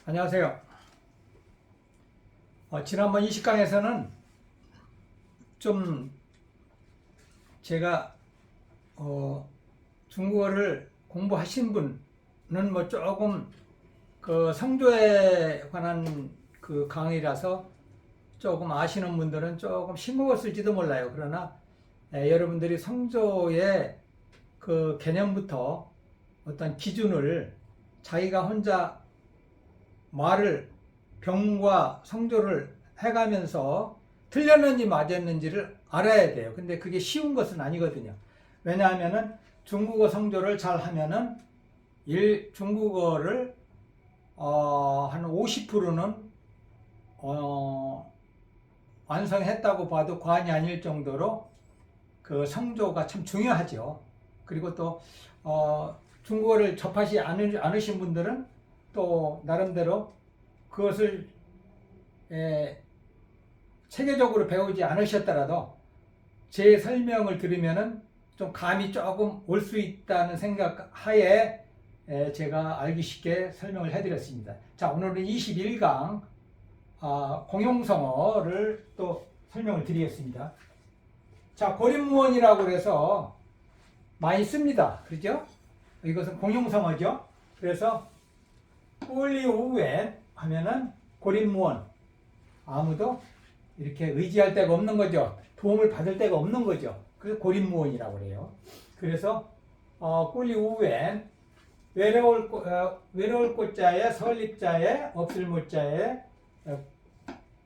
안녕하세요. 지난번 20강에서는 좀 제가 중국어를 공부하신 분은 뭐 조금 그 성조에 관한 그 강의라서 조금 아시는 분들은 조금 신경을 쓸지도 몰라요. 그러나 여러분들이 성조의 그 개념부터 어떤 기준을 자기가 혼자 말을 병과 성조를 해가면서 틀렸는지 맞았는지를 알아야 돼요. 근데 그게 쉬운 것은 아니거든요. 왜냐하면은 중국어 성조를 잘 하면은 중국어를 한 50%는 완성했다고 봐도 과언이 아닐 정도로 그 성조가 참 중요하죠. 그리고 또 중국어를 접하지 않으신 분들은 또 나름대로 그것을 체계적으로 배우지 않으셨더라도 제 설명을 들으면은 좀 감이 조금 올 수 있다는 생각 하에 제가 알기 쉽게 설명을 해드렸습니다. 자, 오늘은 21강 공용성어를 또 설명을 드리겠습니다. 자, 고립무원이라고 해서 많이 씁니다. 그죠? 이것은 공용성어죠. 그래서 꿀리우웬 하면은 고립무원, 아무도 이렇게 의지할 데가 없는 거죠. 도움을 받을 데가 없는 거죠. 그래서 고립무원이라고 그래요. 그래서 꿀리우웬, 외로울 꽃자에 설립자에 없을 못자에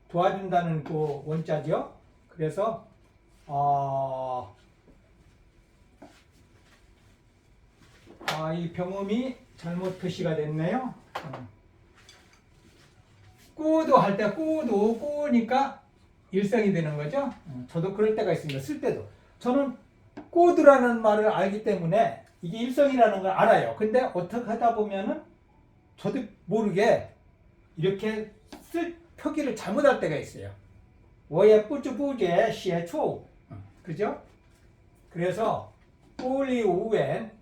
도와준다는 그 원자죠. 그래서 이 병음이 잘못 표시가 됐네요. 꾸도 할 때 꾸니까 일성이 되는 거죠. 저도 그럴 때가 있습니다. 쓸 때도. 저는 꾸드라는 말을 알기 때문에 이게 일성이라는 걸 알아요. 근데 어떻게 하다 보면은 저도 모르게 이렇게 쓸 표기를 잘못할 때가 있어요. 我也不知不觉 写错 그죠? 그래서 꾸리우웬,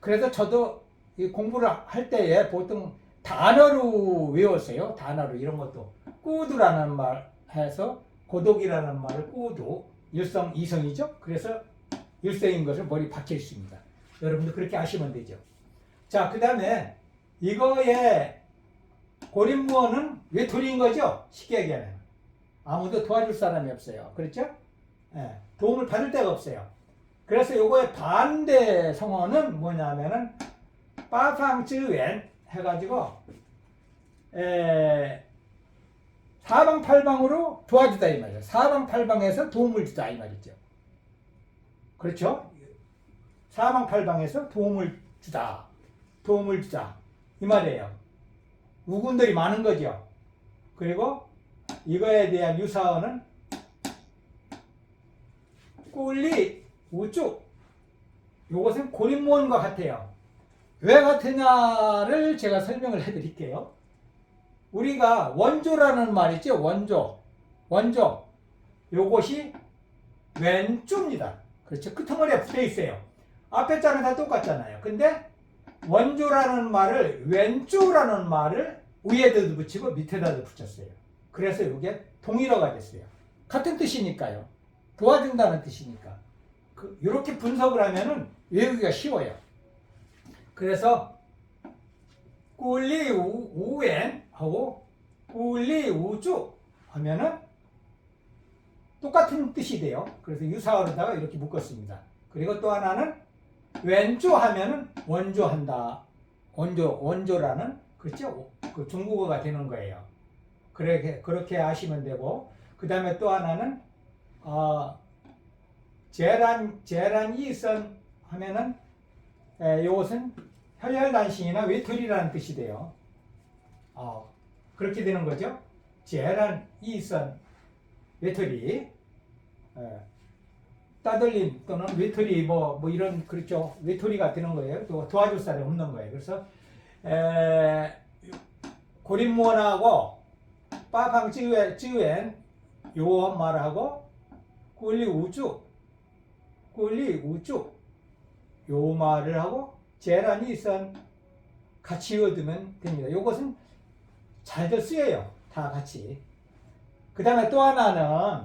그래서 저도 이 공부를 할 때에 보통 단어로 외웠어요. 단어로 이런 것도 꾸두라는 말 해서 고독이라는 말을 꾸두, 일성 이성이죠. 그래서 일성인 것을 머리 박혀 있습니다. 여러분도 그렇게 아시면 되죠. 자, 그 다음에 이거의 고립무어는 외톨이인 거죠. 쉽게 얘기하면 아무도 도와줄 사람이 없어요. 그렇죠? 도움을 받을 데가 없어요. 그래서 요거의 반대 성어는 뭐냐면은 빠팡쯔웬 해가지고 사방팔방으로 도와주다 이 말이에요. 사방팔방에서 도움을 주다 이 말이죠. 그렇죠? 사방팔방에서 도움을 주다 이 말이에요. 우군들이 많은 거죠. 그리고 이거에 대한 유사어는 꿀리 우쭈, 요것은 고립무원과 같아요. 왜 같으냐를 제가 설명을 해드릴게요. 우리가 원조라는 말 있죠. 원조. 요것이 왼조입니다. 그렇죠. 끄트머리에 붙어 있어요. 앞에 자는 다 똑같잖아요. 근데 원조라는 말을, 왼조라는 말을 위에다도 붙이고 밑에다도 붙였어요. 그래서 이게 동일어가 됐어요. 같은 뜻이니까요. 도와준다는 뜻이니까. 이렇게 분석을 하면은 외우기가 쉬워요. 그래서 꿀리우웬 하고 꿀리우쭈 하면은 똑같은 뜻이 돼요. 그래서 유사어로다가 이렇게 묶었습니다. 그리고 또 하나는 왼조 하면은 원조한다. 원조라는, 그렇죠? 그 중국어가 되는 거예요. 그렇게 아시면 되고, 그 다음에 또 하나는 제란 이선 하면은 이것은 혈혈단신이나 외톨이라는 뜻이 돼요. 그렇게 되는 거죠. 제란 이선 외톨이, 따돌림 또는 외톨이 뭐 이런, 그렇죠. 외톨이가 되는 거예요. 또 도와줄 사람이 없는 거예요. 그래서 고립무원하고 빠팡 찌웬 요 말하고 꿀리우쭈 요 말을 하고 제란이선 같이 외워두면 됩니다. 이것은 잘들 쓰여요. 다 같이. 그 다음에 또 하나는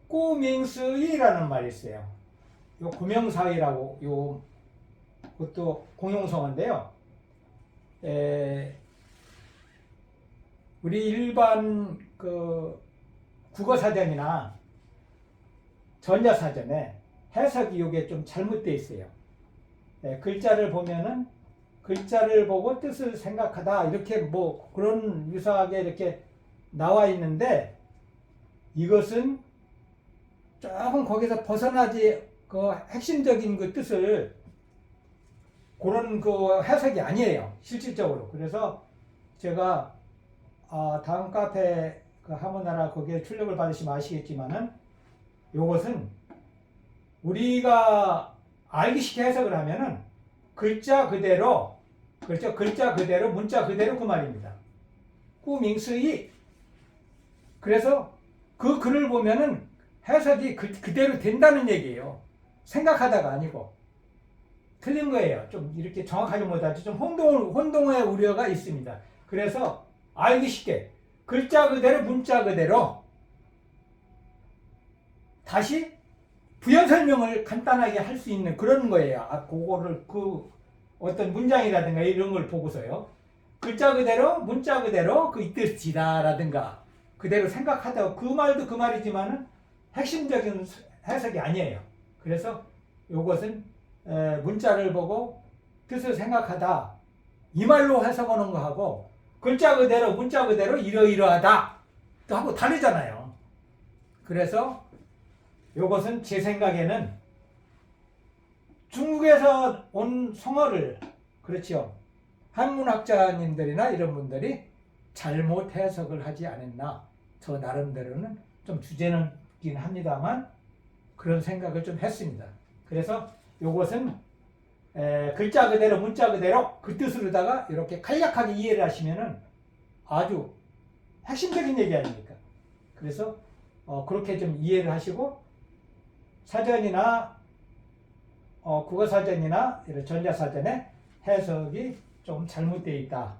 꾸밍스이라는 말이 있어요. 요 구명사위라고 요 그것도 공용성어인데요. 우리 일반 그 국어사전이나 전자사전에 해석이 요게 좀 잘못되어 있어요. 글자를 보면은 글자를 보고 뜻을 생각하다 이렇게 뭐 그런 유사하게 이렇게 나와 있는데 이것은 조금 거기서 벗어나지 그 핵심적인 그 뜻을 그런 그 해석이 아니에요. 실질적으로. 그래서 제가 다음 카페 그 하모나라 거기에 출력을 받으시면 아시겠지만은 요것은 우리가 알기 쉽게 해석을 하면은 글자 그대로 그렇죠. 글자 그대로 문자 그대로 그 말입니다. 꾸밍스이 그래서 그 글을 보면은 해석이 그대로 된다는 얘기예요. 생각하다가 아니고 틀린 거예요. 좀 이렇게 정확하게 못하지 좀 혼동의 우려가 있습니다. 그래서 알기 쉽게 글자 그대로 문자 그대로 다시 부연 설명을 간단하게 할 수 있는 그런 거예요. 그거를 그 어떤 문장이라든가 이런 걸 보고서요. 글자 그대로 문자 그대로 그 뜻이다라든가 그대로 생각하다가 그 말도 그 말이지만은 핵심적인 해석이 아니에요. 그래서 이것은 문자를 보고 뜻을 생각하다 이 말로 해석하는 거하고 글자 그대로 문자 그대로 이러이러하다 또 하고 다르잖아요. 그래서 이것은 제 생각에는 중국에서 온 성어를 그렇죠. 한문학자님들이나 이런 분들이 잘못 해석을 하지 않았나 저 나름대로는 좀 주제는긴 합니다만 그런 생각을 좀 했습니다. 그래서 이것은 글자 그대로 문자 그대로 그 뜻으로다가 이렇게 간략하게 이해를 하시면은 아주 핵심적인 얘기 아닙니까? 그래서 그렇게 좀 이해를 하시고 사전이나 국어사전이나 이런 전자사전에 해석이 좀 잘못되어 있다.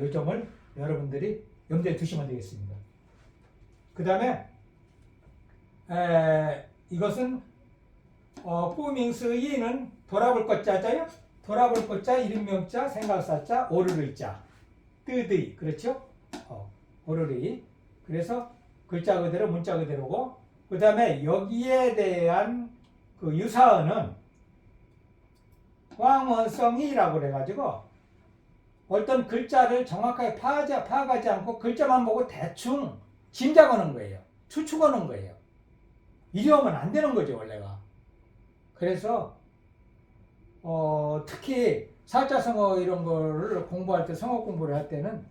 이 점을 여러분들이 염두에 두시면 되겠습니다. 그 다음에 이것은 꾸밍스이는 돌아볼 것자자요. 돌아볼 것자, 이름명자, 생각사자, 오르르자, 뜨드이 그렇죠? 오르르이. 그래서 글자 그대로 문자 그대로고 그 다음에 여기에 대한 그 유사어는 왕원성이라고 그래가지고 어떤 글자를 정확하게 파악하지 않고 글자만 보고 대충 짐작하는 거예요. 추측하는 거예요. 이리 오면 안 되는 거죠, 원래가. 그래서 특히 사자성어 이런 거를 공부할 때 성어 공부를 할 때는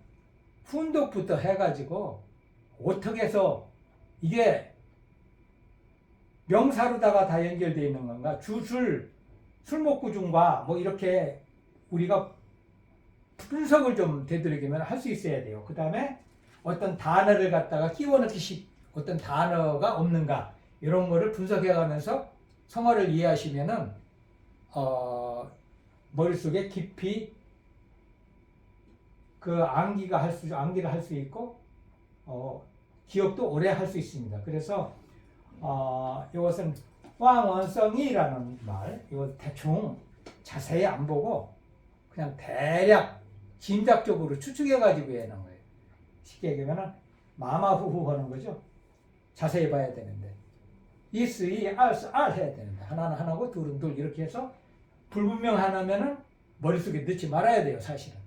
훈독부터 해가지고 어떻게 해서 이게 명사로다가 다 연결되어 있는 건가 술목구중과 뭐 이렇게 우리가 분석을 좀 되도록이면 할 수 있어야 돼요. 그 다음에 어떤 단어를 갖다가 끼워넣기 어떤 단어가 없는가 이런 거를 분석해 가면서 성어를 이해하시면은 머릿속에 깊이 그 암기를 할 수 있고 기억도 오래 할 수 있습니다. 그래서 이것은 왕원성이라는 말, 이거 대충 자세히 안 보고 그냥 대략 짐작적으로 추측해가지고 해놓은 거예요. 쉽게 얘기하면 마마후후 하는 거죠. 자세히 봐야 되는데 이스, 이, 알스, 알 해야 되는데 하나는 하나고 둘은 둘 이렇게 해서 불분명 하나면은 머릿속에 넣지 말아야 돼요. 사실은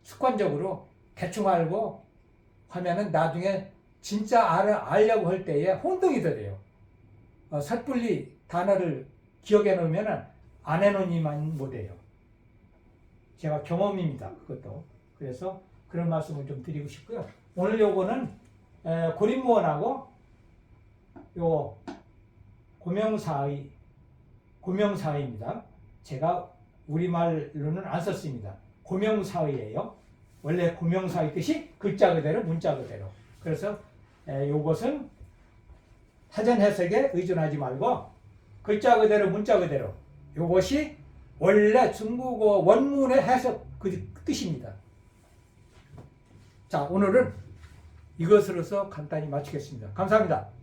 습관적으로 대충 알고 하면은 나중에 진짜 알려고 할 때에 혼동이 더 돼요. 섣불리 단어를 기억해 놓으면은 안 해놓으니만 못해요. 제가 경험입니다. 그것도. 그래서 그런 말씀을 좀 드리고 싶고요. 오늘 요거는 고린무원하고 요 고명사의입니다. 제가 우리말로는 안 썼습니다. 고명사의예요. 원래 고명사의 뜻이 글자 그대로 문자 그대로. 그래서 요것은 사전 해석에 의존하지 말고 글자 그대로 문자 그대로 요것이 원래 중국어 원문의 해석 그 뜻입니다. 자, 오늘은 이것으로서 간단히 마치겠습니다. 감사합니다.